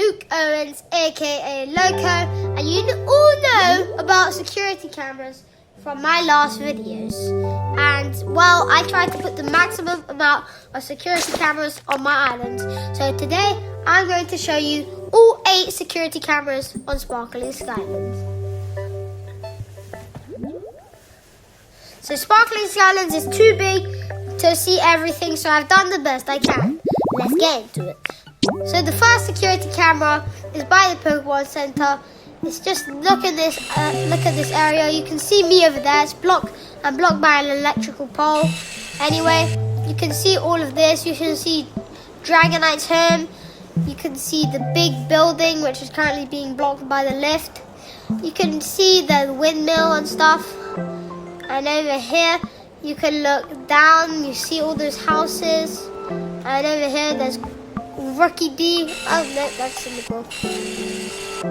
Luke Owens, aka Loco, and you all know about security cameras from my last videos. And well, I tried to put the maximum amount of security cameras on my island. So today, I'm going to show you all 8 security cameras on Sparkling Skylands. So Sparkling Skylands is too big to see everything, so I've done the best I can. Let's get into it. So the first security camera is by the Pokemoncenter. It's just look at this area. You can see me over there. It's blocked by an electrical pole. Anyway, you can see all of this. You can see Dragonite's home. You can see the big building, which is currently being blocked by the lift. You can see the windmill and stuff. And over here, you can look down. You see all those houses. And over here, there's Rookie D. Oh no, that's Cynical.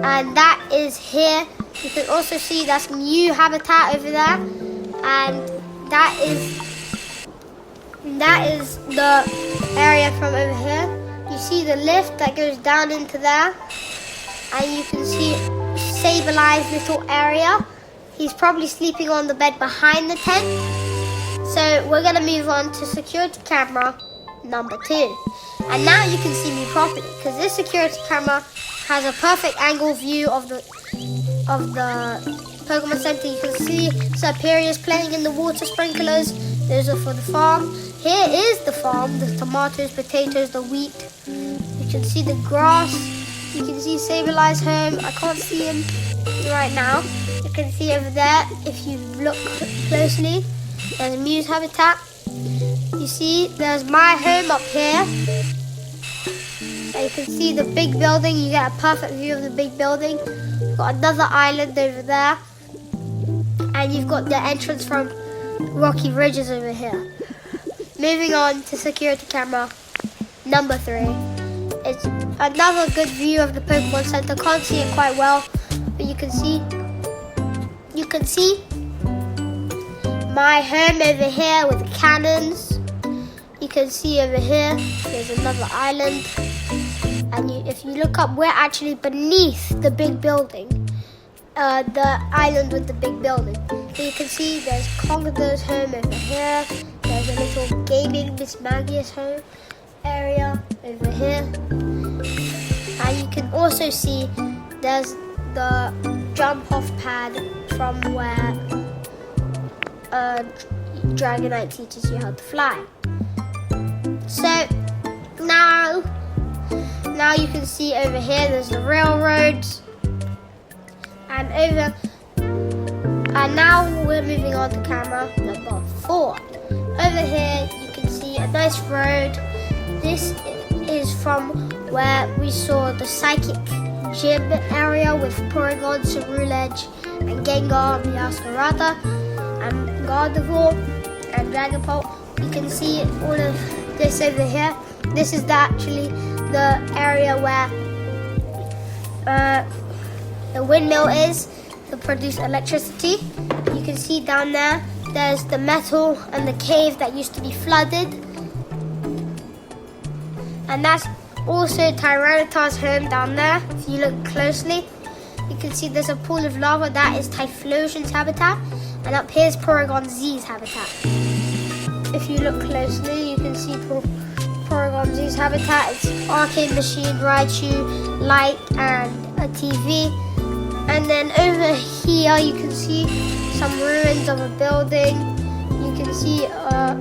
And that is here. You can also see that's new habitat over there. And that is the area from over here. You see the lift that goes down into there. And you can see Sableye little area. He's probably sleeping on the bed behind the tent. So we're going to move on to security camera number 2. And now you can see me properly, because this security camera has a perfect angle view of the Pokemon Center. You can see Superior's playing in the water sprinklers. Those are for the farm. Here is the farm, the tomatoes, potatoes, the wheat. You can see the grass. You can see Sableye's home. I can't see him right now. You can see over there, if you look closely, there's Mew's habitat. You see, there's my home up here. And you can see the big building. You get a perfect view of the big building. You've got another island over there. And you've got the entrance from Rocky Ridges over here. Moving on to security camera number 3. It's another good view of the Pokemon Center. Can't see it quite well, but you can see my home over here with the cannons. You can see over here, there's another island. And if you look up, we're actually beneath the big building. The island with the big building. So you can see there's Congador's home over here. There's a little gaming Miss Maggie's home area over here. And you can also see there's the jump off pad from where Dragonite teaches you how to fly. So now you can see over here there's the railroads, and now we're moving on to camera number 4. Over here you can see a nice road. This is from where we saw the psychic gym area with Porygon, Cerulege, and Gengar, Meowscarada, and Gardevoir, and Dragapult. You can see all of this over here. This is actually the area where the windmill is to produce electricity. You can see down there, there's the metal and the cave that used to be flooded. And that's also Tyranitar's home down there. If you look closely, you can see there's a pool of lava. That is Typhlosion's habitat. And up here is Porygon Z's habitat. If you look closely, you can see Porygon Z's habitat. It's arcade machine, Raichu, light, and a TV. And then over here, you can see some ruins of a building. You can see a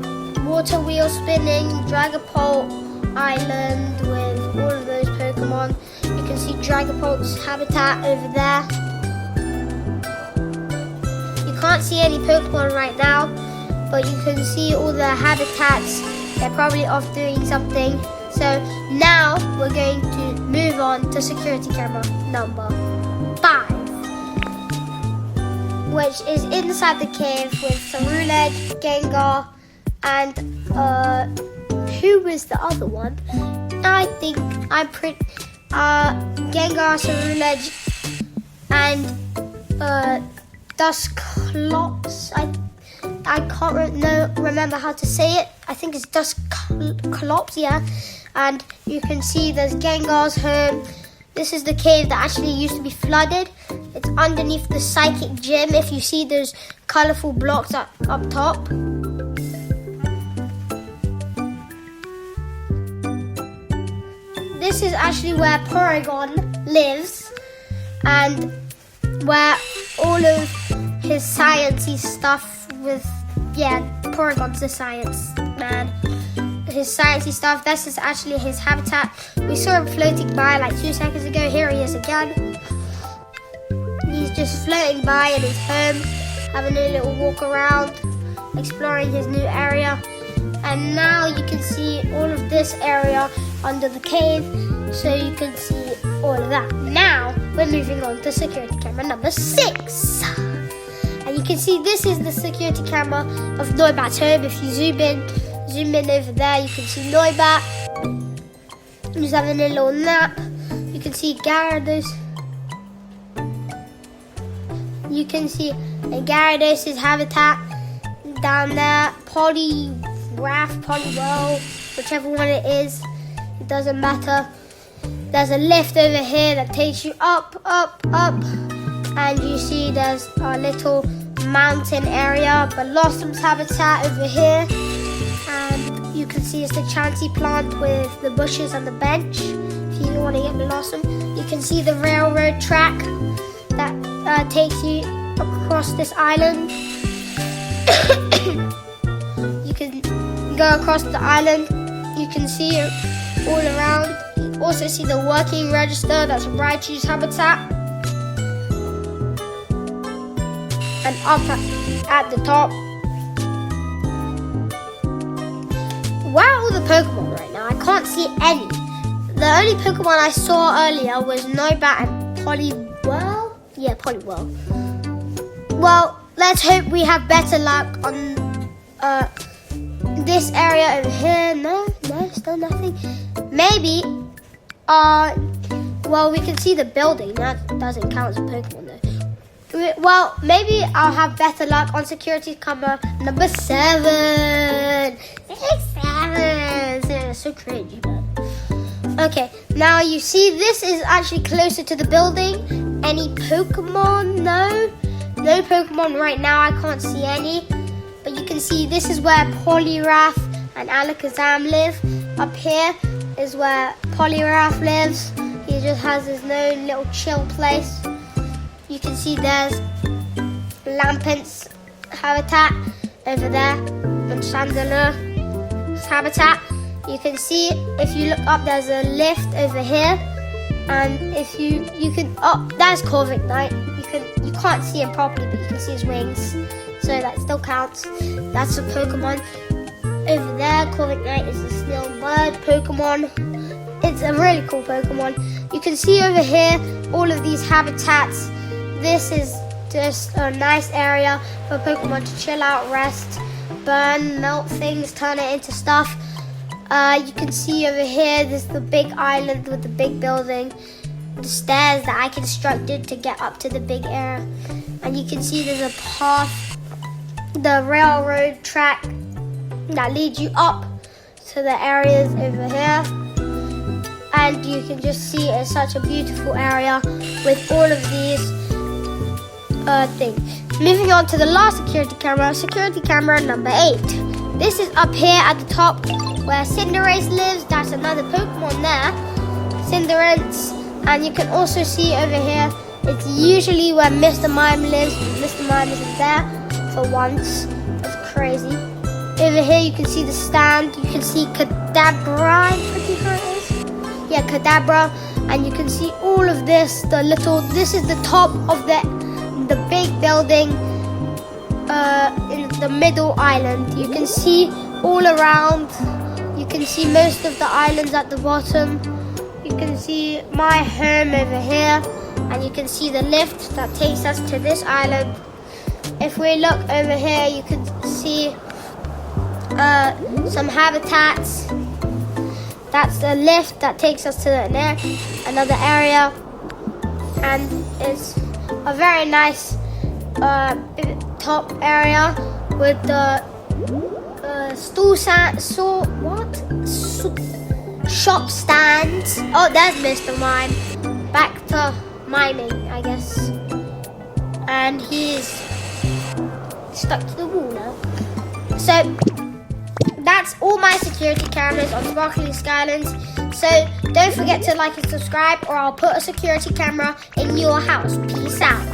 water wheel spinning, Dragapult Island with all of those Pokemon. You can see Dragapult's habitat over there. You can't see any Pokemon right now, but you can see all the habitats. They're probably off doing something. So now we're going to move on to security camera number 5, which is inside the cave with Cerulege, Gengar, and who was the other one? I think Gengar, Cerulege, and Dusclops. I can't remember how to say it. I think it's Dusclops, yeah. And you can see there's Gengar's home. This is the cave that actually used to be flooded. It's underneath the psychic gym. If you see those colourful blocks up top. This is actually where Porygon lives and where all of his sciencey stuff with, Porygon's the science man. His sciencey stuff, this is actually his habitat. We saw him floating by like 2 seconds ago. Here he is again. He's just floating by in his home, having a little walk around, exploring his new area. And now you can see all of this area under the cave, so you can see all of that. Now we're moving on to security camera number 6. And you can see this is the security camera of Noibat's home. If you zoom in over there, you can see Noibat. He's having a little nap. You can see Gyarados. You can see Gyarados' habitat down there. Polywell, whichever one it is, it doesn't matter. There's a lift over here that takes you up, and you see there's a little mountain area. Blossom's habitat over here, and you can see it's the Chansey plant with the bushes and the bench. If you want to get Blossom, you can see the railroad track that takes you across this island. You can go across the island. You can see it all around. You also see the working register. That's Raichu's habitat. And up at the top. Where are all the Pokemon right now? I can't see any. The only Pokemon I saw earlier was Noibat and Polywell. Yeah, Polywell. Well, let's hope we have better luck on this area over here. No, still nothing. Maybe, well, we can see the building. That doesn't count as a Pokemon though. Well, maybe I'll have better luck on security camera number 7. 7. So crazy, man. Okay, now you see this is actually closer to the building. Any Pokemon? No Pokemon right now. I can't see any. But you can see this is where Poliwrath and Alakazam live. Up here is where Poliwrath lives. He just has his own little chill place. You can see there's Lampence's habitat over there and Chandeler's habitat. You can see if you look up, there's a lift over here, and if you can, that's Corvic Knight. You can't see him properly, but you can see his wings, so that still counts. That's a Pokemon over there. Corvic Knight is a snail bird Pokemon. It's a really cool Pokemon. You can see over here all of these habitats. This is just a nice area for Pokemon to chill out, rest, burn, melt things, turn it into stuff. You can see over here, there's the big island with the big building, the stairs that I constructed to get up to the big area. And you can see there's a path, the railroad track that leads you up to the areas over here. And you can just see it's such a beautiful area with all of these things. Moving on to the last security camera number 8. This is up here at the top where Cinderace lives. That's another Pokemon there, Cinderace. And you can also see over here, it's usually where Mr. Mime lives. Mr. Mime isn't there for once. That's crazy. Over here you can see the stand. You can see Kadabra, I'm pretty sure it is. Yeah, Kadabra. And you can see all of this, this is the top of the big building in the middle island. You can see all around. You can see most of the islands at the bottom. You can see my home over here, and you can see the lift that takes us to this island. If we look over here, you can see some habitats. That's the lift that takes us to another area, and it's a very nice top area with the shop stands. Oh, there's Mr. Mime. back to miming, I guess. And he's stuck to the wall now. So that's all my security cameras on Sparkling Skylands. So don't forget to like and subscribe, or I'll put a security camera in your house. Peace out.